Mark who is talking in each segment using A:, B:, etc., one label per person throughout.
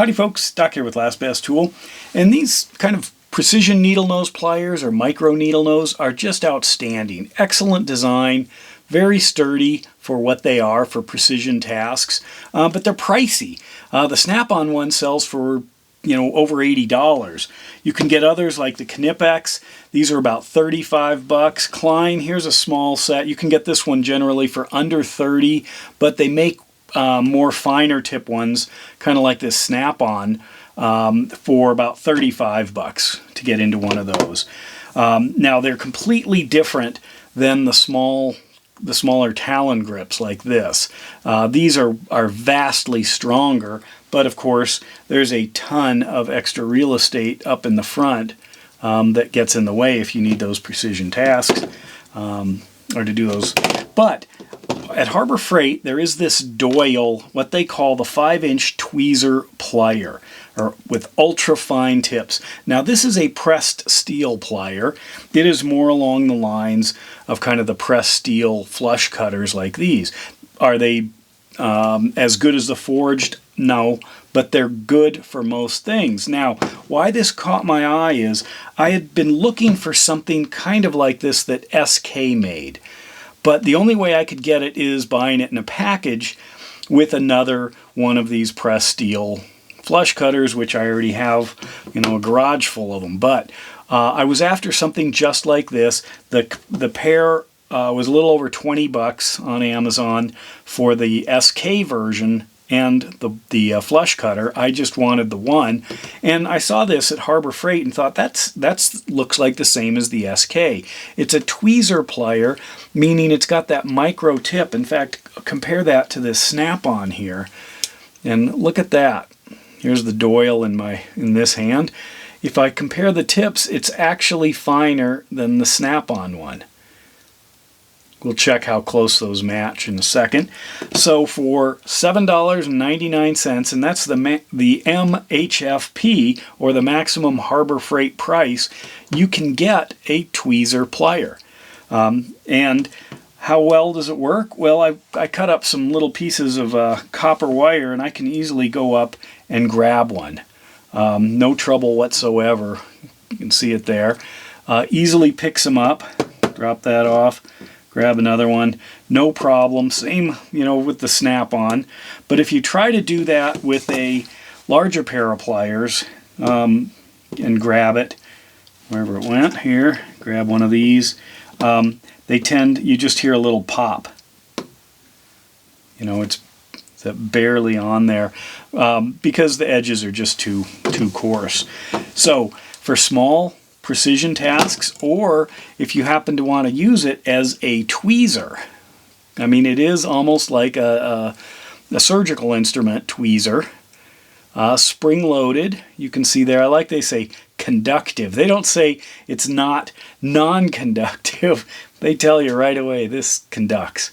A: Howdy folks, Doc here with Last Best Tool, and these kind of precision needle nose pliers or micro needle nose are just outstanding. Excellent design, very sturdy for what they are for precision tasks, but they're pricey. The snap-on one sells for over $80. You can get others like the Knipex. These are about 35 bucks. Klein, here's a small set. You can get this one generally for under 30, but they make more finer tip ones, kind of like this snap-on, for about 35 bucks to get into one of those. Now they're completely different than the smaller Talon grips like this. These are vastly stronger, but of course there's a ton of extra real estate up in the front that gets in the way if you need those precision tasks or to do those. But at Harbor Freight, there is this Doyle, what they call the 5-inch tweezer plier, or with ultra fine tips. Now this is a pressed steel plier. It is more along the lines of kind of the pressed steel flush cutters like these. Are they as good as the forged? No, but they're good for most things. Now, why this caught my eye is I had been looking for something kind of like this that SK made. But the only way I could get it is buying it in a package with another one of these pressed steel flush cutters, which I already have, a garage full of them. But I was after something just like this. The pair was a little over 20 bucks on Amazon for the SK version and the flush cutter. I just wanted the one, and I saw this at Harbor Freight and thought that's looks like the same as the SK. It's a tweezer plier, meaning it's got that micro tip. In fact, compare that to this snap-on here, and look at that. Here's the Doyle in this hand. If I compare the tips, it's actually finer than the snap-on one. We'll check how close those match in a second. So for $7.99, and that's the MHFP, or the maximum Harbor Freight price, you can get a tweezer plier. And how well does it work? Well, I cut up some little pieces of copper wire, and I can easily go up and grab one. No trouble whatsoever. You can see it there. Easily picks them up. Drop that off. Grab another one, no problem. Same, with the snap-on. But if you try to do that with a larger pair of pliers and grab it wherever it went, here, grab one of these, you just hear a little pop. It's barely on there because the edges are just too coarse. So for small precision tasks, or if you happen to want to use it as a tweezer. I mean, it is almost like a surgical instrument tweezer. Spring-loaded, you can see there. I like they say conductive. They don't say it's not non-conductive. They tell you right away this conducts.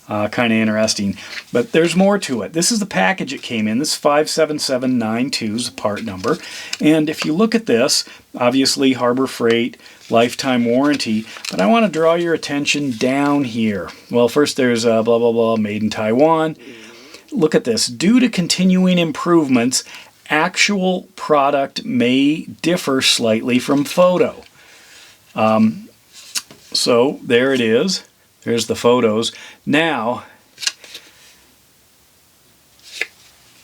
A: Kind of interesting. But there's more to it. This is the package it came in. This is 57792 is the part number. And if you look at this, obviously Harbor Freight, lifetime warranty. But I want to draw your attention down here. Well, first there's blah, blah, blah, made in Taiwan. Look at this. Due to continuing improvements, actual product may differ slightly from photo. So there it is. There's the photos. Now,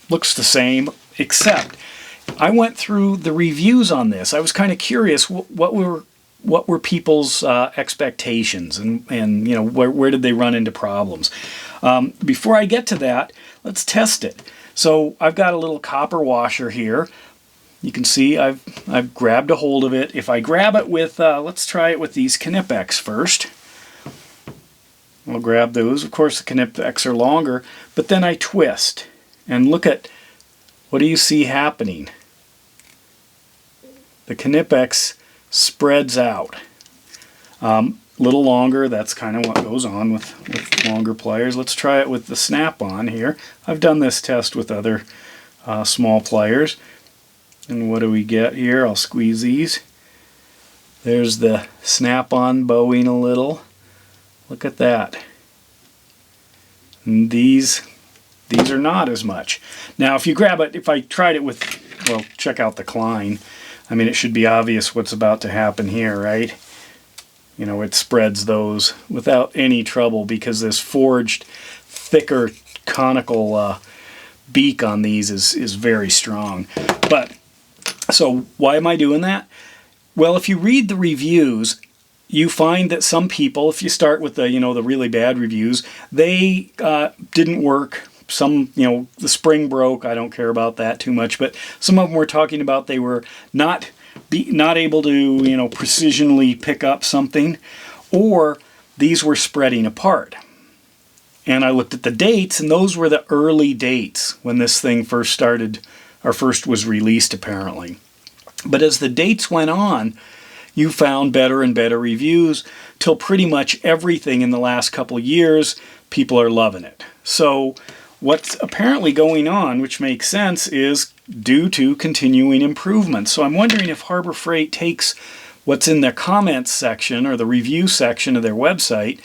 A: looks the same, except I went through the reviews on this. I was kind of curious what were people's expectations, and where did they run into problems. Before I get to that, let's test it. So I've got a little copper washer here. You can see I've grabbed a hold of it. If I grab it with, let's try it with these Knipex first. I'll grab those. Of course, the Knipex are longer, but then I twist. And look at, what do you see happening? The Knipex spreads out. Little longer, that's kind of what goes on with longer pliers. Let's try it with the snap-on here. I've done this test with other small pliers. And what do we get here? I'll squeeze these. There's the snap-on bowing a little. Look at that. And these These are not as much. Now if you grab it, if I tried it with, well, check out the Klein. I mean, it should be obvious what's about to happen here, right? You know, it spreads those without any trouble because this forged, thicker, conical beak on these is very strong. But, so why am I doing that? Well, if you read the reviews, you find that some people, if you start with the, you know, the really bad reviews, they didn't work. Some, you know, the spring broke. I don't care about that too much. But some of them were talking about they were not able to, you know, precisionally pick up something, or these were spreading apart. And I looked at the dates, and those were the early dates when this thing first started, or first was released apparently. But as the dates went on, you found better and better reviews till pretty much everything in the last couple of years, people are loving it. So what's apparently going on, which makes sense, is due to continuing improvements. So I'm wondering if Harbor Freight takes what's in their comments section or the review section of their website,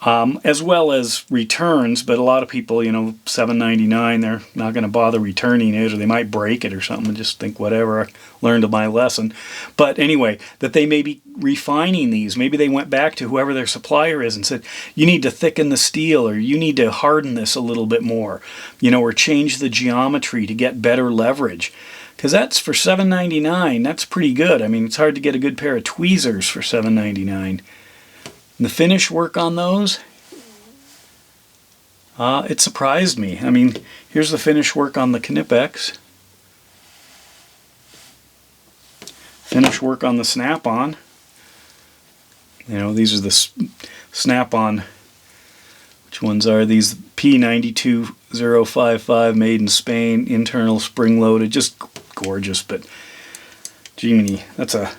A: as well as returns, but a lot of people, you know, $7.99, they're not going to bother returning it, or they might break it or something and just think, whatever, I learned my lesson. But anyway, that they may be refining these. Maybe they went back to whoever their supplier is and said, you need to thicken the steel, or you need to harden this a little bit more, you know, or change the geometry to get better leverage. Because that's for $7.99, that's pretty good. I mean, it's hard to get a good pair of tweezers for $7.99. The finish work on those, it surprised me. I mean, here's the finish work on the Knipex. Finish work on the Snap-on. You know, these are the Snap-on. Which ones are these? P92055, made in Spain, internal spring-loaded. Just gorgeous, but gee, that's a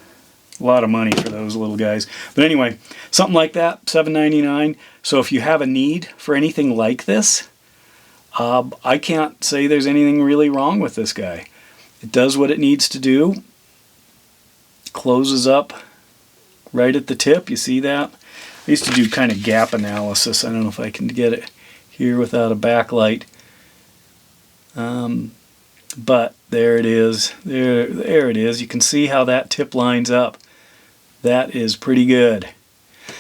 A: lot of money for those little guys. But anyway, something like that, $7.99. So if you have a need for anything like this, I can't say there's anything really wrong with this guy. It does what it needs to do. Closes up right at the tip. You see that? I used to do kind of gap analysis. I don't know if I can get it here without a backlight. But there it is. There it is. You can see how that tip lines up. That is pretty good.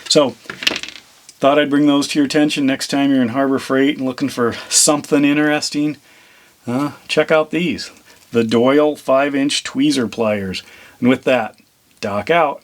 A: So, thought I'd bring those to your attention next time you're in Harbor Freight and looking for something interesting. Check out these. The Doyle 5-inch Tweezer Pliers. And with that, Doc out.